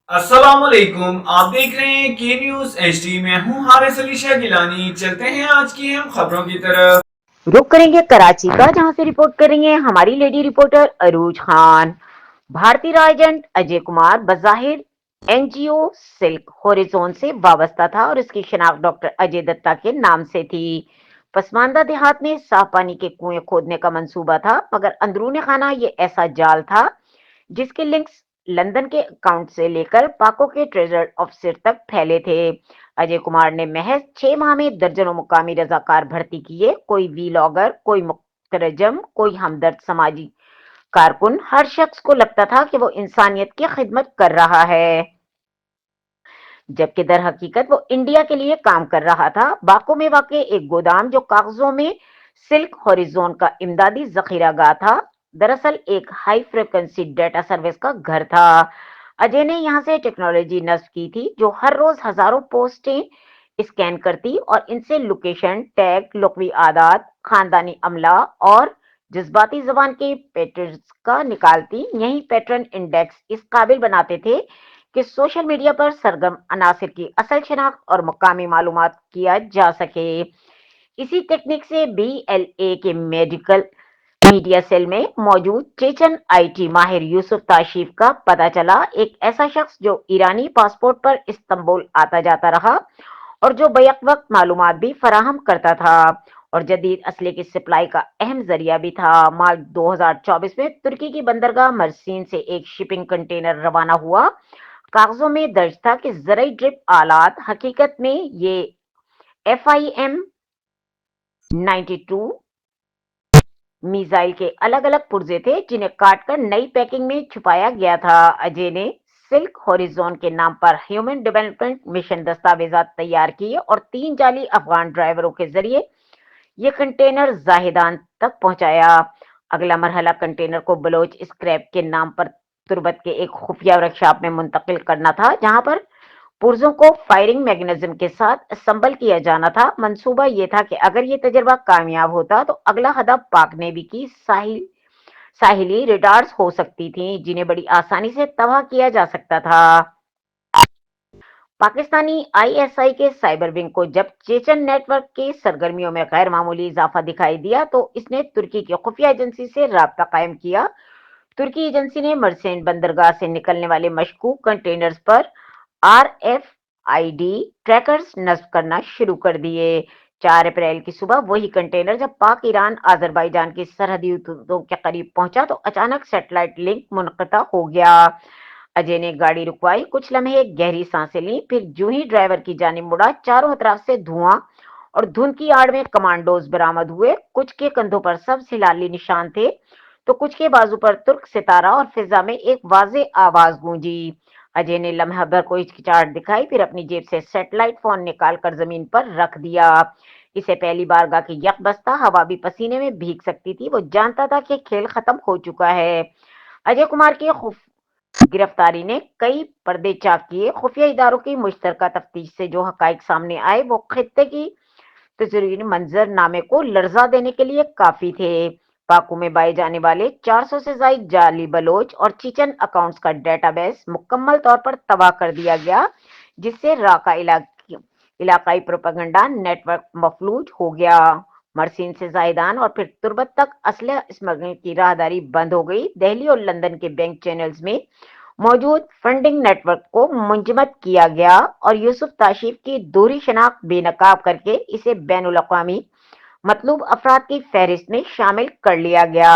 अस्सलाम वालेकुम। आप देख रहे हैं के न्यूज एचडी में हूं हारिस अली शाह गिलानी। चलते हैं आज की हम खबरों की तरफ। रुक करेंगे कराची का, जहां से रिपोर्ट करेंगे हमारी लेडी रिपोर्टर अरूज खान। भारतीय रॉ एजेंट अजय कुमार बज़ाहिर एनजीओ सिल्क हॉरिजॉन से वाबस्ता था और इसकी शनाख्त डॉक्टर अजय दत्ता के नाम से थी। पसमानदा देहात में साफ पानी के कुएं खोदने का मंसूबा था, मगर अंदरूनी खाना ये ऐसा जाल था जिसके लिंक्स लंदन के अकाउंट से लेकर पाको के ट्रेजर ऑफिसर तक फैले थे। अजय कुमार ने महज 6 माह में दर्जनों मुकामी रजाकार भर्ती किए। कोई वीलॉगर, कोई मुतरजम, कोई हमदर्द समाजी कारकुन। हर शख्स को लगता था कि वो इंसानियत की खिदमत कर रहा है, जबकि दर हकीकत वो इंडिया के लिए काम कर रहा था। बाको में वाकई एक गोदाम जो कागजों में सिल्क हॉरिजॉन का इमदादी जखीरागाह था, दरअसल एक हाई फ्रिक्वेंसी डेटा सर्विस का घर था। अजय ने यहां से टेक्नोलॉजी नस्ब की थी जो हर रोज हजारों पोस्टें स्कैन करती और इनसे लोकेशन टैग, लुग़वी आदात, खानदानी अमला और जज्बाती जबान के पैटर्न्स का निकालती। यही पैटर्न इंडेक्स इस काबिल बनाते थे कि सोशल मीडिया पर सरगर्म अनासिर की असल शनाख्त और मुकामी मालूमात किया जा सके। इसी टेक्निक से बीएलए के मेडिकल मीडिया सेल में मौजूद चेचन आईटी माहिर यूसुफ ताशीफ का पता चला। एक ऐसा शख्स जो ईरानी पासपोर्ट पर इस्तांबुल आता जाता रहा और जो बैक वक्त मालूमात भी फराहम करता था और जदीद असले की सप्लाई का अहम जरिया भी था। मार्च 2024 में तुर्की की बंदरगाह मर्सीन से एक शिपिंग कंटेनर रवाना हुआ। कागजों में दर्ज था कि जराई ड्रिप आलात, हकीकत में ये FIM 92 मिसाइल के अलग अलग पुर्जे थे जिन्हें काटकर नई पैकिंग में छुपाया गया था। अजय ने सिल्क हॉरिजॉन के नाम पर ह्यूमन डेवलपमेंट मिशन दस्तावेजात तैयार किए और 3 जाली अफगान ड्राइवरों के जरिए ये कंटेनर जाहिदान तक पहुंचाया। अगला मरहला कंटेनर को बलोच स्क्रैप के नाम पर तुर्बत के एक खुफिया वर्कशॉप में मुंतकिल करना था, जहां पर पुर्जों को फायरिंग मैकेनिज्म के साथ असम्बल किया जाना था। मंसूबा ये था कि अगर ये तजर्बा कामयाब होता तो अगला हदफ पाक नेवी की साहिली रेडार्स हो सकती थी, जिन्हें बड़ी आसानी से तबाह किया जा सकता था। पाकिस्तानी आईएसआई के साइबर विंग को जब चेचन नेटवर्क के सरगर्मियों में गैर मामूली इजाफा दिखाई दिया तो इसने तुर्की की खुफिया एजेंसी से राब्ता कायम किया। तुर्की एजेंसी ने मर्सेन बंदरगाह से निकलने वाले मशकूक कंटेनर्स पर RFID ट्रैकर्स नस्ब करना शुरू कर दिए। 4 अप्रैल की सुबह वही कंटेनर जब पाक ईरान आजरबाईजान की सरहदी हदूदों के करीब पहुंचा तो अचानक सैटेलाइट लिंक मुनक़ता हो गया। अजय ने गाड़ी रुकवाई, कुछ लम्हे गहरी सांसें ली, फिर जूं ही ड्राइवर की जानिब मुड़ा, चारों तरफ से धुआं और धुंध की आड़ में कमांडोज बरामद हुए। कुछ के कंधों पर सब्ज हिलाली निशान थे तो कुछ के बाजू पर तुर्क सितारा और फिजा में एक वाजे आवाज गूंजी। अजय ने लम्हा भर को हिचकिचाहट दिखाई, फिर अपनी जेब से सैटेलाइट फोन निकालकर जमीन पर रख दिया। इसे पहली बारगाह की यकबस्ता हवा भी पसीने में भीग सकती थी। वो जानता था कि खेल खत्म हो चुका है। अजय कुमार की गिरफ्तारी ने कई पर्दे चाक किए। खुफिया इदारों की मुश्तरका तफ्तीश से जो हकाइक सामने आए वो खित्ते की तस्वीर मंजरनामे को लर्जा देने के लिए काफी थे। पाकू में पाए जाने वाले 400 से ज्यादा जाली बलोच और चीचन अकाउंट्स का डेटाबेस मुकम्मल तौर पर तबाह कर दिया गया, जिससे राका इलाकाई प्रोपेगेंडा नेटवर्क मफलूज हो गया। मर्सीन से जायदान और फिर तुर्बत तक असलह स्मगलिंग की राहदारी बंद हो गई। दिल्ली और लंदन के बैंक चैनल्स में मौजूद फंडिंग नेटवर्क को मुंजमद किया गया और यूसुफ ताशीफ की दोहरी शनाख्त बेनकाब करके इसे बैनुल अक़वामी मतलूब अफराद की फहरिस्त में शामिल कर लिया गया।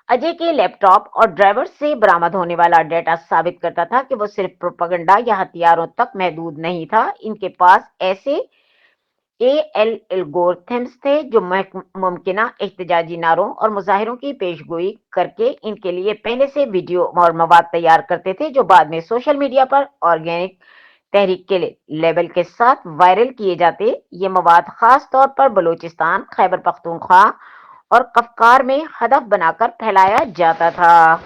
अजय के लैपटॉप और ड्राइवर से बरामद होने वाला डेटा साबित करता था कि वो सिर्फ प्रोपेगेंडा या हथियारों तक महदूद नहीं था। इनके पास ऐसे एएल एल्गोरिथम्स थे जो मुमकिन एहतजाजी नारों और मुजाहिरों की पेशगोई करके इनके लिए पहले से वीडियो और मवाद तैयार करते थे, जो बाद में सोशल मीडिया पर ऑर्गेनिक तहरीक के लेबल के साथ वायरल किए जाते। ये मवाद खास तौर पर बलूचिस्तान, खैबर पख्तूनख्वा और कफ्कार में हदफ बनाकर फैलाया जाता था।